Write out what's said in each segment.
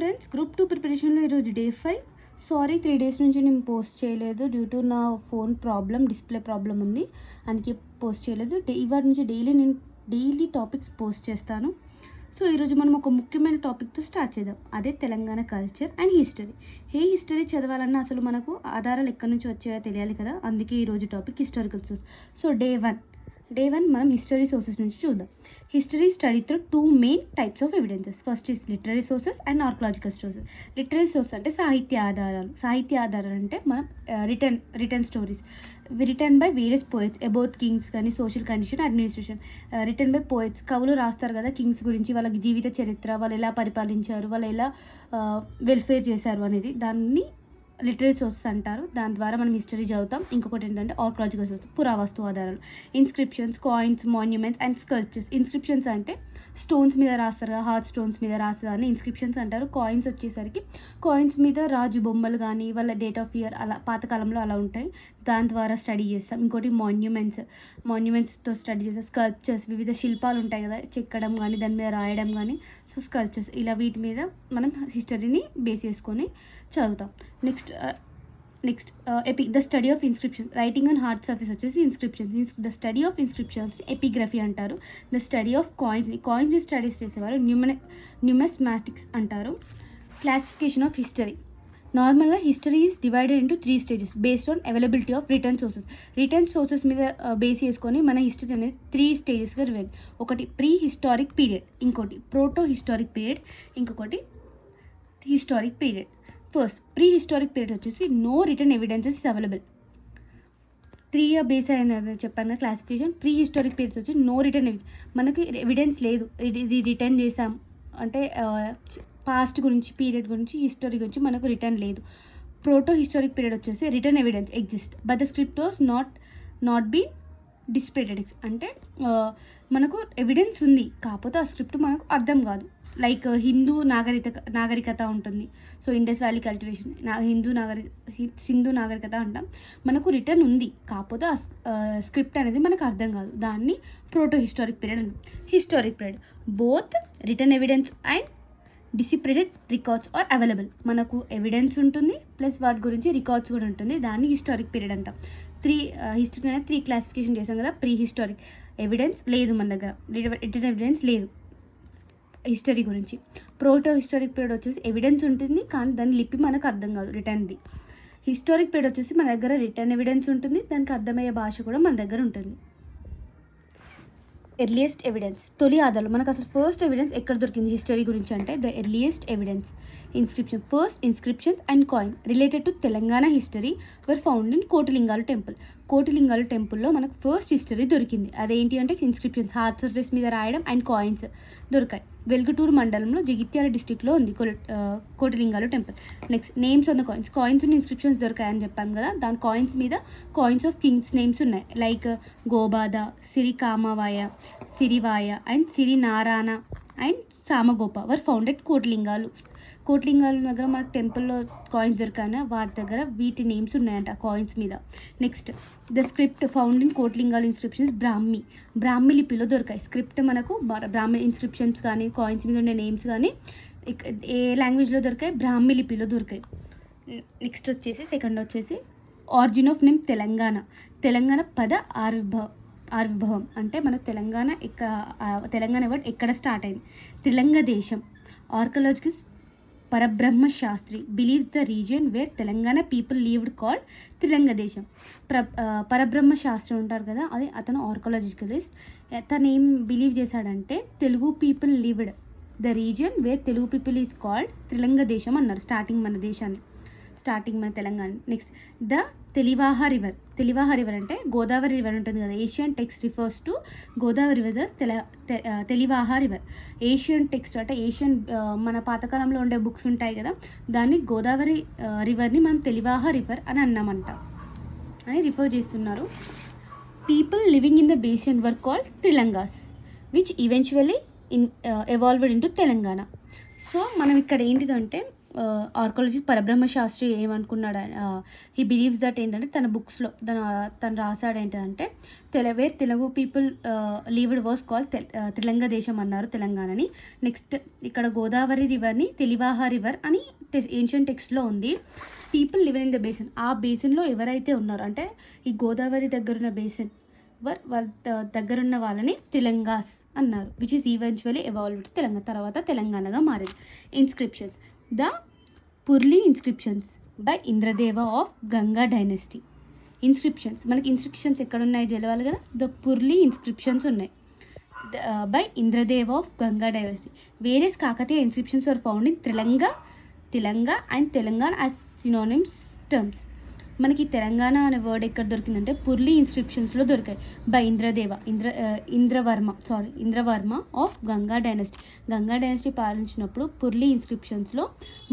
Friends, group 2 ప్రిపరేషన్లో ఈరోజు day 5. Sorry 3 days నుంచి నేను పోస్ట్ చేయలేదు. డ్యూ టు నా ఫోన్ ప్రాబ్లం, డిస్ప్లే ప్రాబ్లం ఉంది, అందుకే పోస్ట్ చేయలేదు. ఇవాటి నుంచి డైలీ టాపిక్స్ పోస్ట్ చేస్తాను. సో ఈరోజు మనం ఒక ముఖ్యమైన టాపిక్తో స్టార్ట్ చేద్దాం. అదే Telangana culture and history. History చదవాలన్నా అసలు మనకు ఆధారాలు ఎక్కడి నుంచి వచ్చాయో తెలియాలి కదా. అందుకే ఈరోజు topic historical source. So day 1 మనం హిస్టరీ సోర్సెస్ నుంచి చూద్దాం. History study through 2 main types of evidences. First is literary sources and archaeological sources. Literary source అంటే సాహిత్య ఆధారాలు అంటే మనం written stories written by various poets about kings కానీ social condition, administration. Written by poets, కవులు రాస్తారు కదా కింగ్స్ గురించి, వాళ్ళకి జీవిత చరిత్ర, వాళ్ళు ఎలా పరిపాలించారు, వాళ్ళు ఎలా వెల్ఫేర్ చేశారు అనేది, దాన్ని లిటరీ సోర్సెస్ అంటారు. దాని ద్వారా మనం హిస్టరీ చదువుతాం. ఇంకొకటి ఏంటంటే ఆర్కలాజికల్ సోర్స్, పురావస్తు ఆధారాలు, inscriptions, coins, monuments and sculptures. Inscriptions అంటే స్టోన్స్ మీద రాస్తారు కదా, హార్ట్ స్టోన్స్ మీద రాస్తారు అని ఇన్స్క్రిప్షన్స్ అంటారు. కాయిన్స్ వచ్చేసరికి కాయిన్స్ మీద రాజు బొమ్మలు కానీ వాళ్ళ డేట్ ఆఫ్ ఇయర్ అలా పాతకాలంలో అలా ఉంటాయి, దాని ద్వారా స్టడీ చేస్తాం. ఇంకోటి మాన్యుమెంట్స్తో స్టడీ చేస్తాం. స్కల్ప్చర్స్, వివిధ శిల్పాలు ఉంటాయి కదా, చెక్కడం కానీ దాని మీద రాయడం కానీ, సో స్కల్ప్చర్స్, ఇలా వీటి మీద మనం హిస్టరీని బేస్ చేసుకొని చదువుతాం. Next the study of inscriptions, writing on hard surface వచ్చేసి inscriptions. The study of inscriptions epigraphy అంటారు. ద స్టడీ ఆఫ్ కాయిన్స్ని స్టడీస్ చేసేవారు న్యూమస్మాటిక్స్ అంటారు. Classification of history. నార్మల్గా history is divided into 3 stages based on availability of written sources మీద base చేసుకొని మన history అనేది 3 స్టేజెస్గా డివైడ్. ఒకటి ప్రీ హిస్టారిక్ పీరియడ్, ఇంకోటి ప్రోటో హిస్టారిక్ పీరియడ్, ఇంకొకటి historic period. First pre historic period వచ్చేసి no written evidences is available. 3 year base అయిన చెప్పాను క్లాసిఫికేషన్. ప్రీ హిస్టారిక్ పీరియడ్స్ వచ్చి నో రిటర్న్ మనకి ఎవిడెన్స్ లేదు, ఇది రిటర్న్ చేసాం అంటే పాస్ట్ గురించి, పీరియడ్ గురించి, హిస్టరీ గురించి మనకు రిటర్న్ లేదు. ప్రోటో హిస్టారిక్ పీరియడ్ వచ్చేసి written evidence exist but the script was not be deciphered. అంటే మనకు ఎవిడెన్స్ ఉంది, కాకపోతే ఆ స్క్రిప్ట్ మనకు అర్థం కాదు. లైక్ హిందూ నాగరికత ఉంటుంది. So Indus valley cultivation, Sindhu నాగరికత అంటాం. మనకు రిటర్న్ ఉంది, కాకపోతే ఆ స్క్రిప్ట్ అనేది మనకు అర్థం కాదు. దాన్ని ప్రోటో హిస్టారిక్ పీరియడ్ అంటాం. Historic period both written evidence and deciphered records are available. మనకు ఎవిడెన్స్ ఉంటుంది ప్లస్ వాటి గురించి రికార్డ్స్ కూడా ఉంటుంది, దాన్ని హిస్టారిక్ పీరియడ్ అంటాం. హిస్టరీ అనేది 3 క్లాసిఫికేషన్ చేసాం కదా. ప్రీ హిస్టారిక్ ఎవిడెన్స్ లేదు మన దగ్గర, రిటర్న్ ఎవిడెన్స్ లేదు హిస్టరీ గురించి. ప్రోటో హిస్టారిక్ పీరియడ్ వచ్చేసి ఎవిడెన్స్ ఉంటుంది కానీ దాని లిపి మనకు అర్థం కాదు, రిటర్న్ది. హిస్టారిక్ పీరియడ్ వచ్చేసి మన దగ్గర రిటర్న్ ఎవిడెన్స్ ఉంటుంది, దానికి అర్థమయ్యే భాష కూడా మన దగ్గర ఉంటుంది. ఎర్లియస్ట్ ఎవిడెన్స్, తొలి ఆధారాలు. మనకు అసలు ఫస్ట్ ఎవిడెన్స్ ఎక్కడ దొరికింది హిస్టరీ గురించి అంటే the earliest evidence inscriptions and coin related to Telangana history were found in Kotilingala టెంపుల్లో మనకు ఫస్ట్ హిస్టరీ దొరికింది. అదేంటి అంటే ఇన్స్క్రిప్షన్స్, హార్డ్ సర్ఫేస్ మీద రాయడం అండ్ కాయిన్స్ దొరికాయి. వెల్గటూరు మండలంలో జగిత్యాల డిస్టిక్లో ఉంది Kotilingala temple. Next names on the coins ఉన్న ఇన్స్క్రిప్షన్స్ దొరికాయని చెప్పాను కదా. దాని కాయిన్స్ మీద కాయిన్స్ ఆఫ్ కింగ్స్ నేమ్స్ ఉన్నాయి. Like Gobada, Sirikamavaya, Sirivaya and Sirinarayana and Samagopa were founded Kotilingala దగ్గర మనకు టెంపుల్లో కాయిన్స్ దొరికాయన, వాటి దగ్గర వీటి నేమ్స్ ఉన్నాయంట కాయిన్స్ మీద. Next the script found in Kotilingala inscriptions Brahmi లిపిలో దొరికాయి. స్క్రిప్ట్ మనకు బ్రాహ్మి ఇన్స్క్రిప్షన్స్ కానీ కాయిన్స్ మీద ఉండే నేమ్స్ కానీ ఏ లాంగ్వేజ్లో దొరికాయి, బ్రాహ్మి లిపిలో దొరికాయి. నెక్స్ట్ వచ్చేసి సెకండ్ వచ్చేసి ఆరిజిన్ ఆఫ్ నేమ్ తెలంగాణ పద ఆవిర్భావం. అంటే మన తెలంగాణ వర్డ్ ఎక్కడ స్టార్ట్ అయింది. తెలంగ Desam. Archaeologist Parabrahma Sastri believes the region where Telangana people lived called Telanga Desam. Parabrahma Sastry ఉంటారు కదా, అది అతను ఆర్కలాజికలిస్ట్. తను ఏం బిలీవ్ చేశాడంటే Telugu people lived the region where Telugu people is called Telanga Desam అన్నారు. స్టార్టింగ్ మన Telangana. Next the Telivaha river అంటే గోదావరి రివర్ ఉంటుంది కదా. Ancient text refers to Godavari river Telivaha river. Ancient text అంటే మన పాతకాలంలో ఉండే బుక్స్ ఉంటాయి కదా, దాన్ని గోదావరి రివర్ని మనం తెలివాహ రివర్ అని అన్నామంట అని రిఫర్ చేస్తున్నారు. People living in the basin were called Trilangas which eventually evolved into Telangana. So మనం ఇక్కడ ఏంటిదంటే ఆర్కాలజీ పరబ్రహ్మ శాస్త్రి ఏమనుకున్నాడు, హీ బిలీవ్స్ దట్ ఏంటంటే తన బుక్స్లో తను రాశాడు ఏంటంటే where Telugu people lived was call Telanga Desam అన్నారు తెలంగాణని. నెక్స్ట్ ఇక్కడ గోదావరి రివర్ని తెలివాహ రివర్ అని ఏన్షియంట్ టెక్స్ట్లో ఉంది. People live in the basin, ఆ బేసిన్లో ఎవరైతే ఉన్నారో అంటే ఈ గోదావరి దగ్గరున్న బేసిన్ వాళ్ళ దగ్గరున్న వాళ్ళని తెలంగాస్ అన్నారు, which is eventually evolved Telangana, తర్వాత తెలంగాణగా మారింది. Inscriptions, the Purli inscriptions by Indradeva of Ganga dynasty. Inscriptions, మనకి ఇన్స్క్రిప్షన్స్ ఎక్కడ ఉన్నాయి తెలవాలి కదా, ద పుర్లీ ఇన్స్క్రిప్షన్స్ ఉన్నాయి by Indradeva of Ganga dynasty. Various Kakatiya inscriptions are found in Telanga and Telangana as synonyms terms. మనకి తెలంగాణ అనే వర్డ్ ఎక్కడ దొరికిందంటే పుర్లీ ఇన్స్క్రిప్షన్స్లో దొరికాయి by Indravarma of Ganga dynasty పాలించినప్పుడు పుర్లీ ఇన్స్క్రిప్షన్స్లో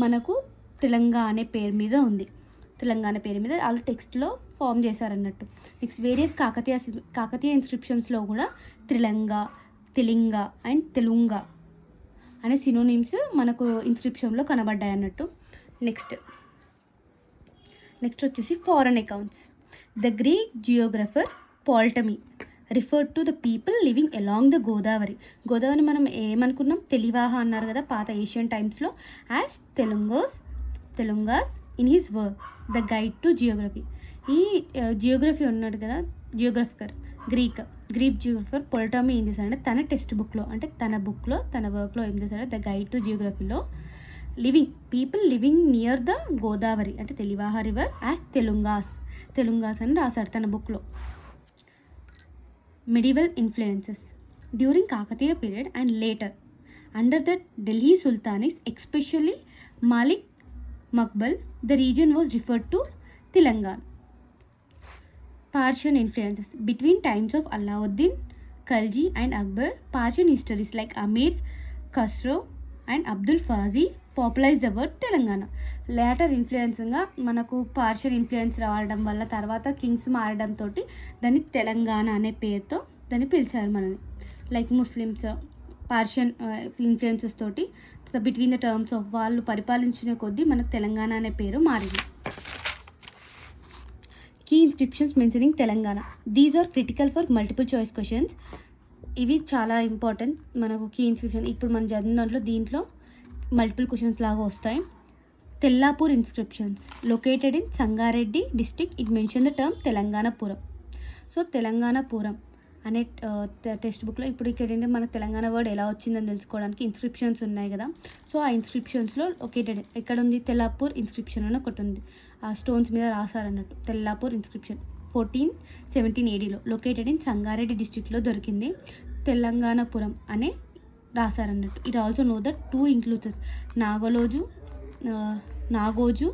మనకు తెలంగాణ అనే పేరు మీద ఉంది, తెలంగాణ పేరు మీద వాళ్ళు టెక్స్ట్లో ఫామ్ చేశారన్నట్టు. నెక్స్ట్ వేరియస్ కాకతీయ ఇన్స్క్రిప్షన్స్లో కూడా తెలింగ అండ్ తెలుంగ అనే సినోనిమ్స్ మనకు ఇన్స్క్రిప్షన్లో కనబడ్డాయి అన్నట్టు. నెక్స్ట్ వచ్చేసి foreign accounts. The Greek geographer Ptolemy referred to the people living along the Godavari మనం ఏమనుకున్నాం, తెలివాహ అన్నారు కదా పాత ఏషియన్ టైమ్స్లో, as Telungas in his work the guide to geography. ఈ జియోగ్రఫీ ఉన్నాడు కదా గ్రీక్ జియోగ్రఫర్ పొలటమీ ఏం చేశాడంటే తన టెక్స్ట్ బుక్లో అంటే తన వర్క్లో ఏం చేశాడు, ద గైడ్ టు జియోగ్రఫీలో people living near the Godavari అంటే తెలివాహ రివర్ యాజ్ తెలుంగాస్ అని రాశాడు తన బుక్లో. Medieval influences during Kakatiya period and later under the Delhi sultanates especially Malik Maqbul the region was referred to Telangana. Persian influences between times of Alauddin Khalji and Akbar. Persian histories like Amir Khusro and Abdul Fazi popularized the word Telangana. Later ఇన్ఫ్లుయెన్స్గా మనకు Persian influence రావడం వల్ల తర్వాత Kings మారడం తోటి దాన్ని తెలంగాణ అనే పేరుతో దాన్ని పిలిచారు మనని. లైక్ ముస్లిమ్స్ పార్షియన్ ఇన్ఫ్లుయెన్సెస్ తోటి బిట్వీన్ ద టర్మ్స్ ఆఫ్ వాళ్ళు పరిపాలించిన కొద్దీ మనకు తెలంగాణ అనే పేరు మారింది. Key inscriptions mentioning Telangana. These are critical for multiple choice questions. ఇవి చాలా ఇంపార్టెంట్ మనకు కీ ఇన్స్క్రిప్షన్. ఇప్పుడు మనం చదివిన దీంట్లో మల్టిపుల్ క్వశ్చన్స్ లాగా వస్తాయి. Tellapur inscriptions located in Sangareddy district. It mention the term Telanganapuram. So Telanganapuram అనే టెక్స్ట్ బుక్లో ఇప్పుడు ఇక్కడ ఏంటంటే మనకు తెలంగాణ వర్డ్ ఎలా వచ్చిందని తెలుసుకోవడానికి ఇన్స్క్రిప్షన్స్ ఉన్నాయి కదా. సో ఆ ఇన్స్క్రిప్షన్స్లో లొకేటెడ్ ఎక్కడ ఉంది, తెల్లాపూర్ ఇన్స్క్రిప్షన్ అని ఒకటి ఉంది, ఆ స్టోన్స్ మీద రాశారన్నట్టు. తెల్లాపూర్ ఇన్స్క్రిప్షన్ 1417 ADలో లొకేటెడ్ ఇన్ సంగారెడ్డి డిస్ట్రిక్ట్లో దొరికింది. తెలంగాణపురం అనే రాశారన్నట్టు. It also no that 2 includes Nagoju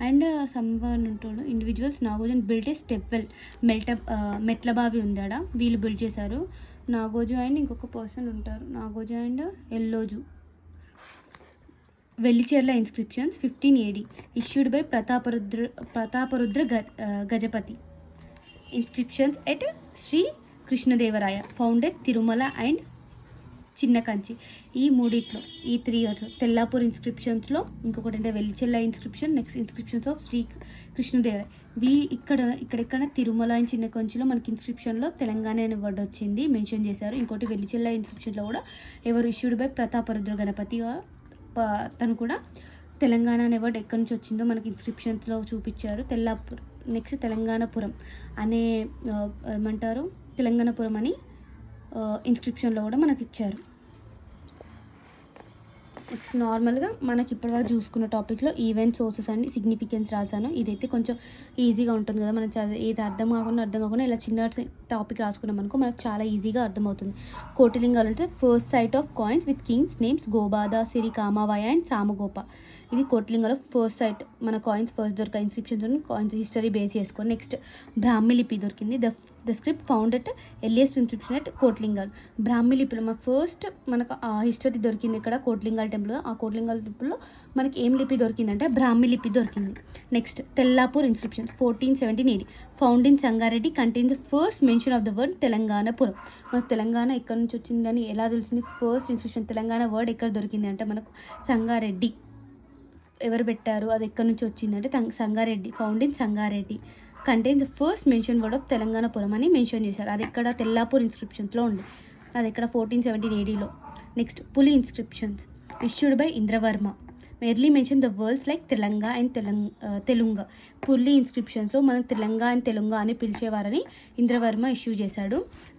and someone ఉంటాడు individuals. Nagoju and built a step well మెట్ల బావి ఉంది ఆడ, వీళ్ళు బిల్డ్ చేశారు. నాగోజు అండ్ ఇంకొక పర్సన్ ఉంటారు, Nagoju and Elloju. Vellicherla inscriptions 15 AD issued by Prataparudra Gajapati. Inscriptions at Sri Krishnadevaraya founded Tirumala and Chinna Kanchi. ఈ మూడిట్లో ఈ 3 ఇయర్స్ తెల్లాపూర్ ఇన్స్క్రిప్షన్స్లో, ఇంకొకటి అంటే Vellicherla inscription, next inscriptions of Sri Krishnadevaraya. ఇక్కడెక్కడ తిరుమల అండ్ చిన్న కంచిలో మనకి ఇన్స్క్రిప్షన్లో తెలంగాణ అనే వర్డ్ వచ్చింది మెన్షన్ చేశారు. ఇంకోటి వెల్లిచెర్ల ఇన్స్క్రిప్షన్లో కూడా ఎవరు ఇష్యూడ్ బై ప్రతాపరుద్ర గణపతి తను కూడా తెలంగాణ అనే వర్డ్ ఎక్కడి నుంచి వచ్చిందో మనకి ఇన్స్క్రిప్షన్స్లో చూపించారు. నెక్స్ట్ తెలంగాణపురం అనే ఏమంటారు తెలంగాణపురం అని ఇన్స్క్రిప్షన్లో కూడా మనకి ఇచ్చారు. నెక్స్ట్ నార్మల్గా మనకి ఇప్పటివరకు చూసుకున్న టాపిక్లో ఈవెంట్ సోర్సెస్ అండ్ సిగ్నిఫికెన్స్ రాశాను. ఇదైతే కొంచెం ఈజీగా ఉంటుంది కదా, మనం ఏది అర్థం కాకుండా ఇలా చిన్న టాపిక్ రాసుకున్నాం అనుకో మనకు చాలా ఈజీగా అర్థమవుతుంది. కోటిలింగాలు అంటే first site of coins with kings names Gobada, Siri, Kamavaya and Samagopa. ఇది కోటిలింగాలో ఫస్ట్ సైట్ మన కాయిన్స్ ఫస్ట్ దొరికే ఇన్స్క్రిప్షన్స్ కాయిన్స్ హిస్టరీ బేస్ చేసుకొని. నెక్స్ట్ బ్రాహ్మీ లిపి దొరికింది. The script found at earliest inscription at Kotlingal. Brahmi లిపిలో ఫస్ట్ మనకు హిస్టరీ దొరికింది ఇక్కడ కోట్లింగాల్ టెంపుల్. ఆ కోట్లింగాల్ టెంపుల్లో మనకి ఏం లిపి దొరికిందంటే బ్రాహ్మీ లిపి దొరికింది. Next Tellapur inscriptions 1417 AD found in Sangareddy contain the first mention of the word Telanganapuram. మనకు తెలంగాణ ఎక్కడి నుంచి వచ్చిందని ఎలా తెలిసింది, ఫస్ట్ ఇన్స్క్రిప్షన్ తెలంగాణ వర్డ్ ఎక్కడ దొరికింది అంటే మనకు సంగారెడ్డి ఎవరు పెట్టారు, అది ఎక్కడి నుంచి వచ్చిందంటే Sangareddy, found in Sangareddy. Contain the first mention word of Telanganapuram అని మెన్షన్ చేశారు. అది ఇక్కడ తెల్లాపూర్ ఇన్స్క్రిప్షన్స్లో ఉంది. అది ఇక్కడ 1417 ADలో. Next Puli inscriptions issued by Indravarma. Early mention the words like Telanga and Telunga. Puli ఇన్స్క్రిప్షన్స్లో మనం తెలంగ అండ్ తెలుంగ అని పిలిచేవారని ఇంద్రవర్మ ఇష్యూ చేశాడు.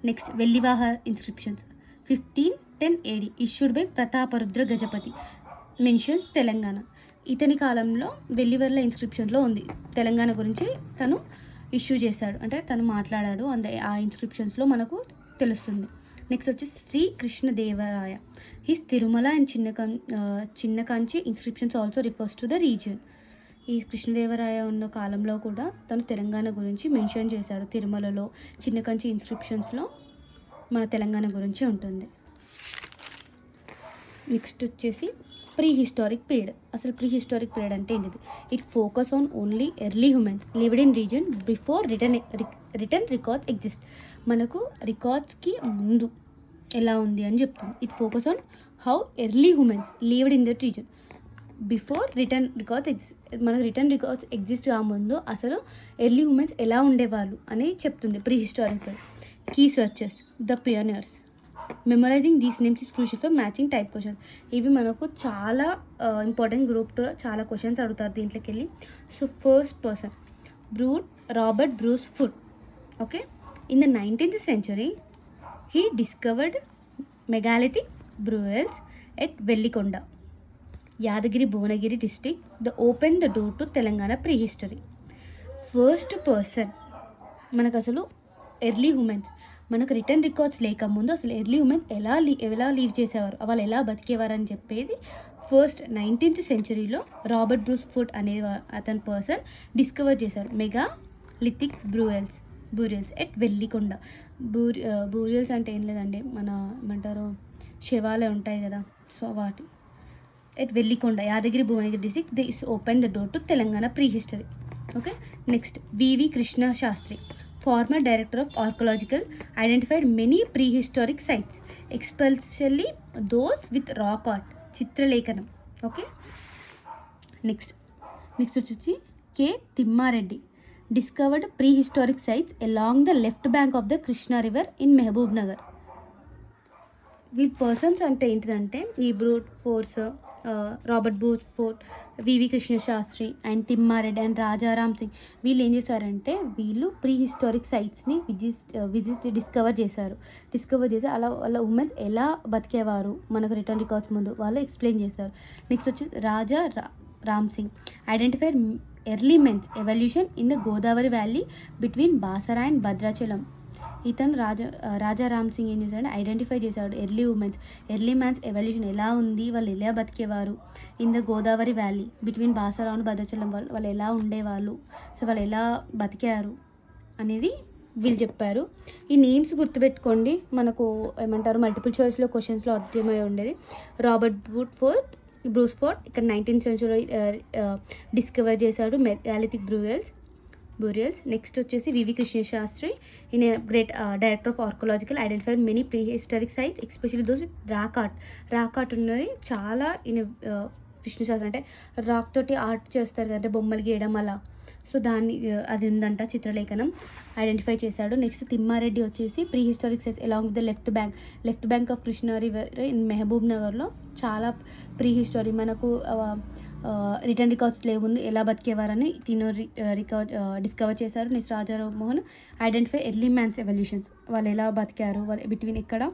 Next Vellivaha inscriptions 1510 AD issued by Prataparudra Gajapati. Mentions Telangana. ఇతని కాలంలో వెల్లివర్ల ఇన్స్క్రిప్షన్లో ఉంది, తెలంగాణ గురించి తను ఇష్యూ చేశాడు, అంటే తను మాట్లాడాడు ఆ ఇన్స్క్రిప్షన్స్లో మనకు తెలుస్తుంది. నెక్స్ట్ వచ్చి Sri Krishnadevaraya. His Tirumala and Chinna Kanchi inscriptions also refers to the region. ఈ కృష్ణదేవరాయ ఉన్న కాలంలో కూడా తను తెలంగాణ గురించి మెన్షన్ చేశాడు. తిరుమలలో చిన్న కంచి ఇన్స్క్రిప్షన్స్లో మన తెలంగాణ గురించి ఉంటుంది. నెక్స్ట్ వచ్చేసి ప్రీ హిస్టారిక్ పీరియడ్. అసలు ప్రీ హిస్టారిక్ పీరియడ్ అంటే ఏంటిది? It focus on only early humans lived in region before written records exist. మనకు రికార్డ్స్కి ముందు ఎలా ఉంది అని చెప్తుంది. It focus on how early humans lived in that region before written records exist. మనకు రిటర్న్ రికార్డ్స్ ఎగ్జిస్ట్ కాముందు అసలు ఎర్లీ హ్యూమన్స్ ఎలా ఉండేవాళ్ళు అని చెప్తుంది pre historic period. Key searches the pioneers. Memorizing these names is crucial for matching type questions. ఇవి మనకు చాలా ఇంపార్టెంట్. గ్రూప్లో చాలా క్వశ్చన్స్ అడుగుతారు దీంట్లోకి వెళ్ళి. So first person Robert Bruce Foote. Okay, in the 19th century he discovered megalithic burials at Vellikonda, Yadagiri Bhuvanagiri district. Open the door to Telangana pre history. First person మనకు అసలు ఎర్లీ హ్యూమన్స్, మనకు రిటర్న్ రికార్డ్స్ లేకముందు అసలు ఎర్లీ హ్యూమన్స్ ఎలా leave చేసేవారు, వాళ్ళు ఎలా బతికేవారు అని చెప్పేది ఫస్ట్ 19th centuryలో రాబర్ట్ బ్రూస్ ఫుడ్ అనే అతని పర్సన్ డిస్కవర్ చేశారు. Megalithic burials at Vellikonda. Burials అంటే ఏం లేదండి, మన ఏమంటారు శవాలే ఉంటాయి కదా, సో వాటి at Vellikonda, Yadagiri Bhuvanagiri district. This open the door to Telangana pre history. Okay, next V V Krishna Sastri, former director of archaeological, identified many prehistoric sites, especially those with rock art, చిత్రలేఖనం. ఓకే, నెక్స్ట్ వచ్చేసి K Thimmareddy, discovered prehistoric sites along the left bank of the Krishna river in Mahbubnagar. వీళ్ళ persons అంటే ఏంటిదంటే ఈ Bruce ఫోర్స్, Robert Bruce Foote, V V Krishna Sastri and Thimmareddy and Rajaram Singh. వీళ్ళు ఏం చేశారంటే వీళ్ళు ప్రీ హిస్టారిక్ సైట్స్ని డిస్కవర్ చేసి అలా వాళ్ళ ఉమెన్స్ ఎలా బతికేవారు మనకు రిటర్న్ రికార్డ్స్ ముందు వాళ్ళు ఎక్స్ప్లెయిన్ చేశారు. నెక్స్ట్ వచ్చి Ram Singh, identified early men's evolution in the Godavari valley between Basara and Bhadrachalam. ఇతను రాజారామ్ సింగ్ ఏం చేశాడు, ఐడెంటిఫై చేశాడు ఎర్లీ మ్యాన్స్ ఎవల్యూషన్ ఎలా ఉంది, వాళ్ళు ఎలా బతికేవారు in the Godavari valley between Basara and Bhadrachalam. వాళ్ళు ఎలా ఉండేవాళ్ళు, సో వాళ్ళు ఎలా బతికారు అనేది వీళ్ళు చెప్పారు. ఈ నేమ్స్ గుర్తుపెట్టుకోండి, మనకు ఏమంటారు మల్టిపుల్ చాయిస్లో క్వశ్చన్స్లో అర్థమై ఉండేది. రాబర్ట్ బ్రూస్ ఫోర్ట్ ఇక్కడ 19th century డిస్కవర్ చేశాడు మెగాలిథిక్ బూరియల్స్. నెక్స్ట్ వచ్చేసి వివి కృష్ణ శాస్త్రి, ఈయన great director of archaeological, identified many prehistoric sites especially those with rock art ఉన్నది చాలా. ఈయన కృష్ణ శాస్త్రి అంటే రాక్ తోటి ఆర్ట్ చేస్తారు కదంటే బొమ్మలు గీయడం అలా, సో దాన్ని అది ఉందంట చిత్రలేఖనం, ఐడెంటిఫై చేశాడు. నెక్స్ట్ తిమ్మారెడ్డి వచ్చేసి pre historic sites along with the left bank of Krishna river in మహబూబ్ నగర్లో చాలా ప్రీ హిస్టరీ మనకు రిటర్న్ రికార్డ్స్ లేవుంది ఎలా బతికేవారని తిను డిస్కవర్ చేశారు. Next Rajarao Mohan, identify early man's evolutions, వాళ్ళు ఎలా బతికారు వాళ్ళు బిట్వీన్ ఇక్కడ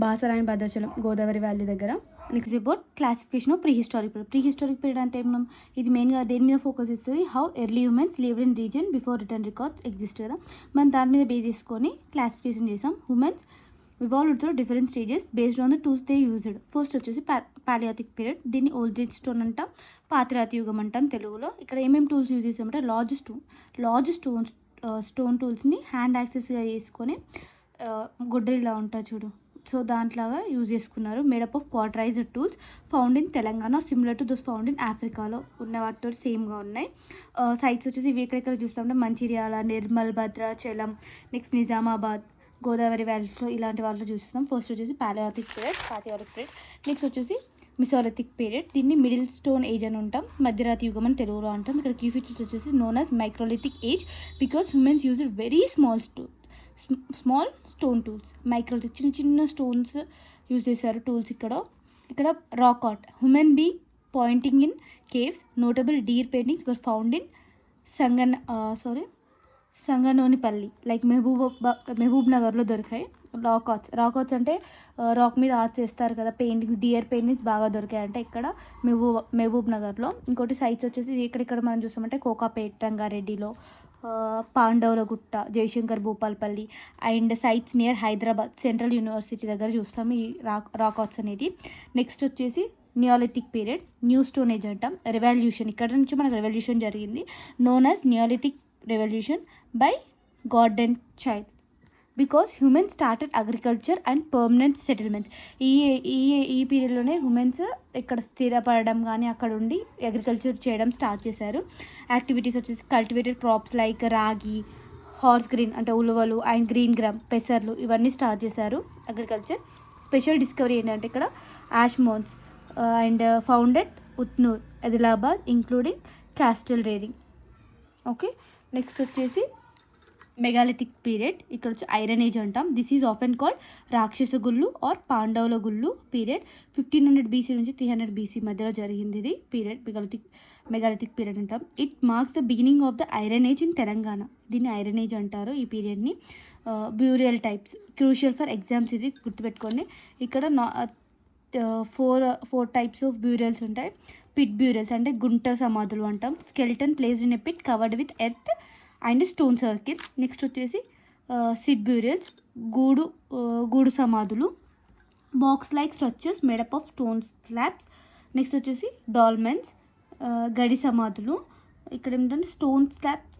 బాసరా అండ్ భద్రాచలం గోదావరి వ్యాలీ దగ్గర. Next about classification of pre historic period అంటే మనం ఇది మెయిన్గా దేని మీద ఫోకస్ ఇస్తుంది, how early humans lived in region before written records exist కదా, మనం దాని మీద బేస్ చేసుకొని క్లాసిఫికేషన్ చేసాం. Humans evolved through different stages based on the tools they used. First వచ్చేసి పాలియాథిక్ పీరియడ్, దీన్ని ఓల్డ్ ఏజ్ స్టోన్ అంటాం, పాతిరాతి యుగం అంటాం తెలుగులో. ఇక్కడ ఏమేమి టూల్స్ యూజ్ చేసామంటే లార్జ్ స్టోన్ టూల్స్ని హ్యాండ్ యాక్సెస్గా చేసుకొని గొడ్డలిలా ఉంటుంది చూడు, సో దాంట్లాగా యూజ్ చేసుకున్నారు. Made up of quartzite tools found in Telangana, similar to those found in ఆఫ్రికాలో ఉన్న వాటితో సేమ్గా ఉన్నాయి. సైట్స్ వచ్చేసి ఇవి ఎక్కడెక్కడ చూస్తామంటే మంచిర్యాల, నిర్మల్, భద్రాచలం, నెక్స్ట్ నిజామాబాద్, గోదావరి వ్యాలీలో ఇలాంటి వాళ్ళు చూస్తాం. ఫస్ట్ వచ్చేసి పాలియాథిక్ పీరియడ్. నెక్స్ట్ వచ్చేసి మిసోలిథిక్ పీరియడ్, దీన్ని మిడిల్ స్టోన్ ఏజ్ అని ఉంటాం, మధ్యరాతి యుగం అని తెలుగులో అంటాం. ఇక్కడ కీ ఫీచర్స్ వచ్చేసి known as microlithic age because humans use very small stone tools. Microlithic చిన్న చిన్న స్టోన్స్ యూజ్ చేశారు టూల్స్. ఇక్కడ rock art, human be painting in caves, notable deer paintings were found in Sanganonipalli like మహబూబ్ నగర్లో దొరికాయి. Rock arts అంటే rock మీద arts చేస్తారు కదా, పెయింటింగ్స్, డియర్ పెయింటింగ్స్ బాగా దొరికాయి అంటే ఇక్కడ మహబూబ్ నగర్లో. ఇంకోటి సైట్స్ వచ్చేసి ఇక్కడ మనం చూస్తామంటే కోకాపేట్, రంగారెడ్డిలో, Pandavulagutta, Jayashankar Bhupalpally and sites near Hyderabad central university దగ్గర చూస్తాము ఈ రాక్ ఆర్ట్స్ అనేది. నెక్స్ట్ వచ్చేసి neolithic period, new stone age అంటాం. రెవల్యూషన్, ఇక్కడ నుంచి మనకు రెవల్యూషన్ జరిగింది, known as neolithic revolution by Gordon Childe because humans started agriculture and permanent settlements. ఈ పీరియడ్లోనే హ్యూమన్స్ ఇక్కడ స్థిరపడడం కానీ అక్కడ ఉండి అగ్రికల్చర్ చేయడం స్టార్ట్ చేశారు. యాక్టివిటీస్ వచ్చేసి కల్టివేటెడ్ క్రాప్స్ లైక్ రాగి, హార్స్ గ్రీన్ అంటే ఉలువలు అండ్ గ్రీన్ గ్రామ్, పెసర్లు ఇవన్నీ స్టార్ట్ చేశారు అగ్రికల్చర్. స్పెషల్ డిస్కవరీ ఏంటంటే ఇక్కడ ash mounds and founded Utnoor, Adilabad including cattle rearing. Okay, next వచ్చేసి మెగాలిథిక్ పీరియడ్, ఇక్కడ వచ్చి ఐరన్ ఏజ్ అంటాం. దిస్ ఈజ్ ఆఫెన్ కాల్డ్ రాక్షస గుళ్ళు ఆర్ పాండవుల గుళ్ళు పీరియడ్. 1500 BC నుంచి 300 BC మధ్యలో జరిగింది ఇది పీరియడ్, మెగాలిథిక్ పీరియడ్ అంటాం. It marks the beginning of the iron age in Telangana. దీన్ని ఐరన్ ఏజ్ అంటారు ఈ పీరియడ్ని. Burial types crucial for exams, ఇది గుర్తుపెట్టుకోండి. ఇక్కడ ఫోర్ టైప్స్ ఆఫ్ బ్యూరియల్స్ ఉంటాయి. పిట్ బ్యూరియల్స్ అంటే గుంట సమాధులు అంటాం. Skeleton placed in a pit covered with earth and stone circle. Next వచ్చేసి సిడ్ బ్యూరియల్స్, గూడు సమాధులు, box like structures made up of stone slabs. Next వచ్చేసి డాల్మెన్స్, గడి సమాధులు. ఇక్కడ ఏంటంటే స్టోన్ స్లాబ్స్,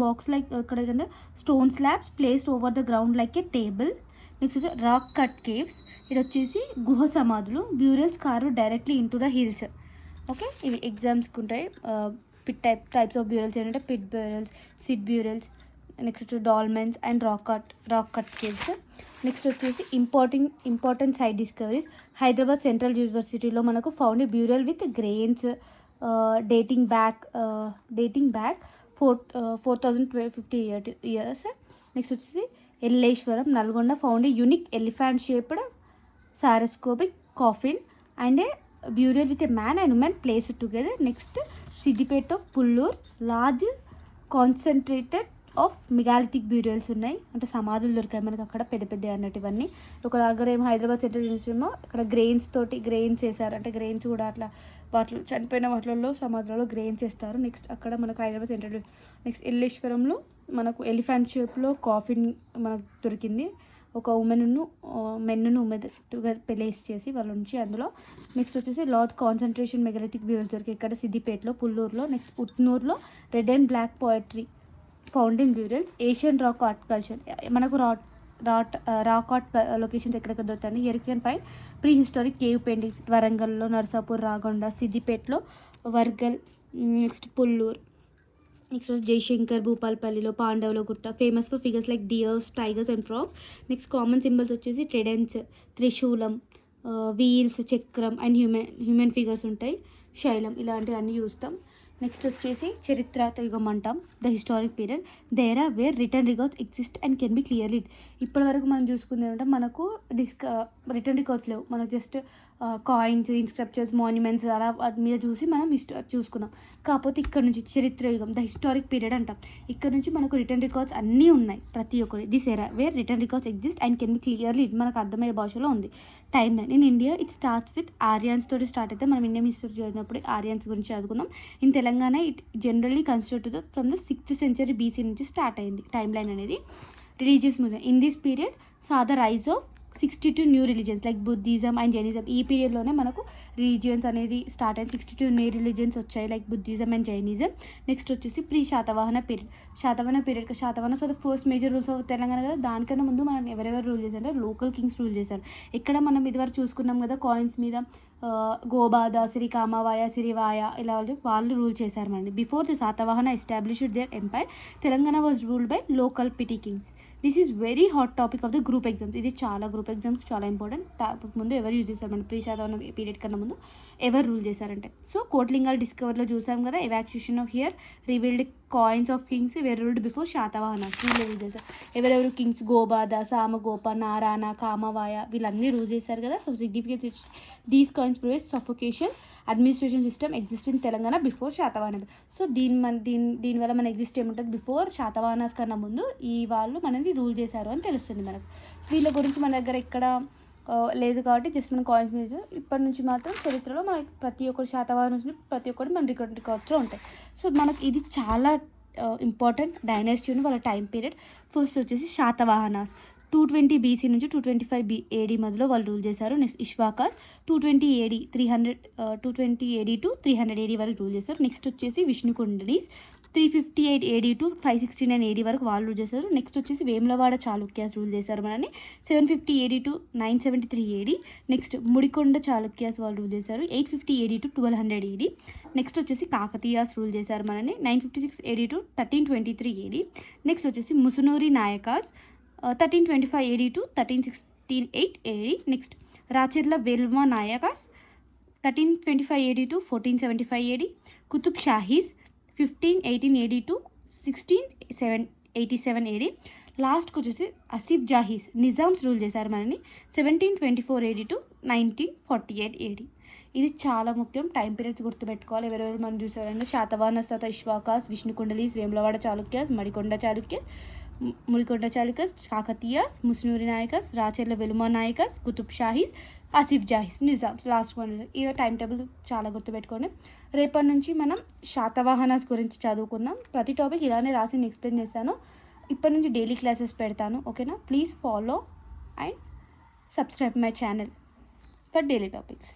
బాక్స్ లైక్ ఇక్కడ ఏంటంటే stone slabs placed over the ground like a table. Next వచ్చి రాక్ కట్ కేవ్స్, ఇది వచ్చేసి గుహ సమాధులు, burials carve directly into the hills. Okay, ఇవి ఎగ్జామ్స్కి ఉంటాయి. టైప్స్ ఆఫ్ బ్యూరియల్స్ ఏంటంటే pit burials, cist burials, next వచ్చి dolmens and rock cut caves. Next వచ్చేసి important site discoveries. Hyderabad central యూనివర్సిటీలో మనకు found burial with grains dating back 4050 years. Next వచ్చేసి Elleshwaram, Nalgonda found unique elephant shaped sarcophagic coffin and a burial with a man and woman placed together. Next, Siddipet, Pullur large concentrated of megalithic burials ఉన్నాయి, అంటే సమాధులు దొరికాయి మనకు అక్కడ పెద్ద పెద్ద అన్నట్టు. ఇవన్నీ ఒక దగ్గర ఏమో హైదరాబాద్ సెంట్రల్ యూనివర్సిటీ ఏమో అక్కడ గ్రెయిన్స్ వేసారు, అంటే గ్రెయిన్స్ కూడా అట్లా వాటిలో చనిపోయిన వాటిల్లో సమాధులలో గ్రెయిన్స్ వేస్తారు. నెక్స్ట్ అక్కడ మనకు హైదరాబాద్ సెంట్రల్. నెక్స్ట్ ఎల్లేశ్వరంలో మనకు ఎలిఫెంట్ షేప్లో కాఫిన్ మనకు దొరికింది, ఒక మెన్ను ప్లేస్ చేసి వాళ్ళ నుంచి అందులో. నెక్స్ట్ వచ్చేసి లార్జ్ కాన్సన్ట్రేషన్ మెగాలిథిక్ బ్యూరియల్స్ దొరికాయి ఇక్కడ సిద్దిపేటలో, పుల్లూరులో. నెక్స్ట్ ఉట్నూరులో red and black pottery found in burials. Asian rock art culture, మనకు రాక్ ఆర్ట్ లొకేషన్స్ ఎక్కడెక్కడ దొరుకుతాయి. ఎరికన్ పైన్ ప్రీ హిస్టారిక్ కేవ్ పెయింటింగ్స్ వరంగల్లో, నర్సాపూర్, రాగొండ, సిద్దిపేటలో, వర్గల్. నెక్స్ట్ పుల్లూరు. నెక్స్ట్ జయశంకర్ భూపాల్పల్లిలో, Pandavulagutta famous for figures like deers, tigers and frogs. Next common symbols వచ్చేసి tridents, త్రిశూలం, వీల్స్, చక్రం అండ్ హ్యూమన్ ఫిగర్స్ ఉంటాయి, శైలం, ఇలాంటివన్నీ చూస్తాం. నెక్స్ట్ వచ్చేసి చరిత్రాత్మక యుగం అంటాం, the historic period. There are where written records exist and can be clearly. ఇప్పటి వరకు మనం చూసుకుంది ఏంటంటే మనకు రిటర్న్ రికార్డ్స్ లేవు, మనకు జస్ట్ కాయిన్స్, ఇన్స్క్రిప్చర్స్, మాన్యుమెంట్స్ అలా వాటి మీద చూసి మనం చూసుకున్నాం. కాకపోతే ఇక్కడ నుంచి చరిత్ర యుగం, ద హిస్టారిక్ పీరియడ్ అంటాం. ఇక్కడ నుంచి మనకు రిటర్న్ రికార్డ్స్ అన్నీ ఉన్నాయి ప్రతి ఒక్కటి. This era where written records exist and can be clearly, మనకు అర్థమయ్యే భాషలో ఉంది. Timeline in India it starts with Aryans తోటి స్టార్ట్ అయితే, మనం ఇండియన్ హిస్టరీ చదివినప్పుడు ఆర్యన్స్ గురించి చదువుకుందాం. In Telangana it generally considered from the 6th century BC నుంచి స్టార్ట్ అయింది టైమ్ లైన్ అనేది. Religious movement in this period saw the rise of 62 new religions like Buddhism and Jainism. ఈ పీరియడ్లోనే మనకు రిలీజియన్స్ అనేది స్టార్ట్ అయింది. 62 న్యూ రిలీజియన్స్ వచ్చాయి like Buddhism and Jainism. Next వచ్చేసి pre Satavahana period. Satavahana so the first major rules of Telangana కదా, దానికన్నా ముందు మనం ఎవరెవరు రూల్ చేశారంటే లోకల్ కింగ్స్ రూల్ చేశారు. ఇక్కడ మనం ఇదివరకు చూసుకున్నాం కదా కాయిన్స్ మీద గోబాద, శ్రీకామవాయ, సిరివాయ ఇలా వాళ్ళు రూల్ చేశారు మనని. Before the Satavahana established their empire, Telangana was ruled by local petty kings. This is very hot topic of the group exams. ఇది చాలా గ్రూప్ ఎగ్జామ్స్ చాలా ఇంపార్టెంట్. ముందు ఎవరు యూజ్ చేశారు, మన ప్రీ శాతవాహన పీరియడ్ కన్నా ముందు ఎవరు రూల్ చేశారంటే, సో కోట్లింగాల్ డిస్కవర్లో చూసాం కదా, excavation of here revealed coins of kings were ruled before Satavahana. వీళ్ళు రూల్ చేశారు. ఎవరెవరు కింగ్స్, గోబాద, సామగోప, నారాయణ, కామవాయ, వీళ్ళన్నీ రూల్ చేశారు కదా. So significance these coins provide suffocation administration system exist in Telangana before Satavahana. So దీనివల్ల మన ఎగ్జిస్ట్ ఏముంటుంది, బిఫోర్ శాతవాహనాస్ కన్నా ముందు ఈ వాళ్ళు మనని రూల్ చేశారు అని తెలుస్తుంది మనకు. వీళ్ళ గురించి మన దగ్గర ఇక్కడ లేదు కాబట్టి జస్ట్ మన కాయిన్స్ మీద ఇప్పటి నుంచి మాత్రం చరిత్రలో మనకి ప్రతి ఒక్కరు శాతవాహనం నుంచి ప్రతి ఒక్కటి మన రికార్డ్స్లో ఉంటాయి. సో మనకి ఇది చాలా ఇంపార్టెంట్ డైనాసిటీ వాళ్ళ టైం పీరియడ్. ఫస్ట్ వచ్చేసి శాతవాహనాస్ 220 BC నుంచి 225 AD మధ్యలో వాళ్ళు రూల్ చేశారు. Next Ikshvakas 220 AD 220 AD to 300 AD వరకు రూల్ చేశారు. నెక్స్ట్ వచ్చేసి విష్ణుకుండలీస్ 358 AD టు 569 AD వరకు వాళ్ళు రూల్ చేశారు. నెక్స్ట్ వచ్చేసి వేములవాడ చాళుక్యాస్ రూల్ చేశారు మనని 750 AD to 973 AD. Next Mudikonda Chalukyas వాళ్ళు రూల్ చేశారు 850 AD టు 1200 AD. నెక్స్ట్ వచ్చేసి కాకతీయాస్ రూల్ చేశారు మనని 956 AD టు 1323 AD. నెక్స్ట్ వచ్చేసి Musunuri Nayakas 1325 AD to 1368 AD. Next Recherla Velama Nayakas 1325 AD to 1475 AD. Qutb Shahis 1518 AD to 1687 AD. లాస్ట్కి వచ్చేసి ఆసిఫ్ జాహీస్ నిజామ్స్ రూల్ చేశారు మనని 1724 AD టు 1948 AD. ఇది చాలా ముఖ్యం, టైం పీరియడ్స్ గుర్తుపెట్టుకోవాలి. ఎవరెవరు మనం చూసారంటే శాతవాహనస్, తర్వాత ఇష్వాకాస్, విష్ణుకుండలీస్, వేములవాడ చాళుక్యాస్, ముడికొండ చాళుక్యాస్, కాకతీయాస్, ముస్నూరి నాయకస్, రాచెర్ల వెలుమ నాయకస్, కుతుబ్ షాహీస్, ఆసిఫ్ జాహీస్, నిజామ్స్. Last one. ఈ టైం టేబుల్ చాలా గుర్తుపెట్టుకోండి. రేపటి నుంచి మనం శాతవాహనాస్ గురించి చదువుకుందాం. ప్రతి టాపిక్ ఇలానే రాసి ఎక్స్ప్లెయిన్ చేస్తాను. ఇప్పటి నుంచి డైలీ క్లాసెస్ పెడతాను, ఓకేనా? Please follow and subscribe my channel for daily topics.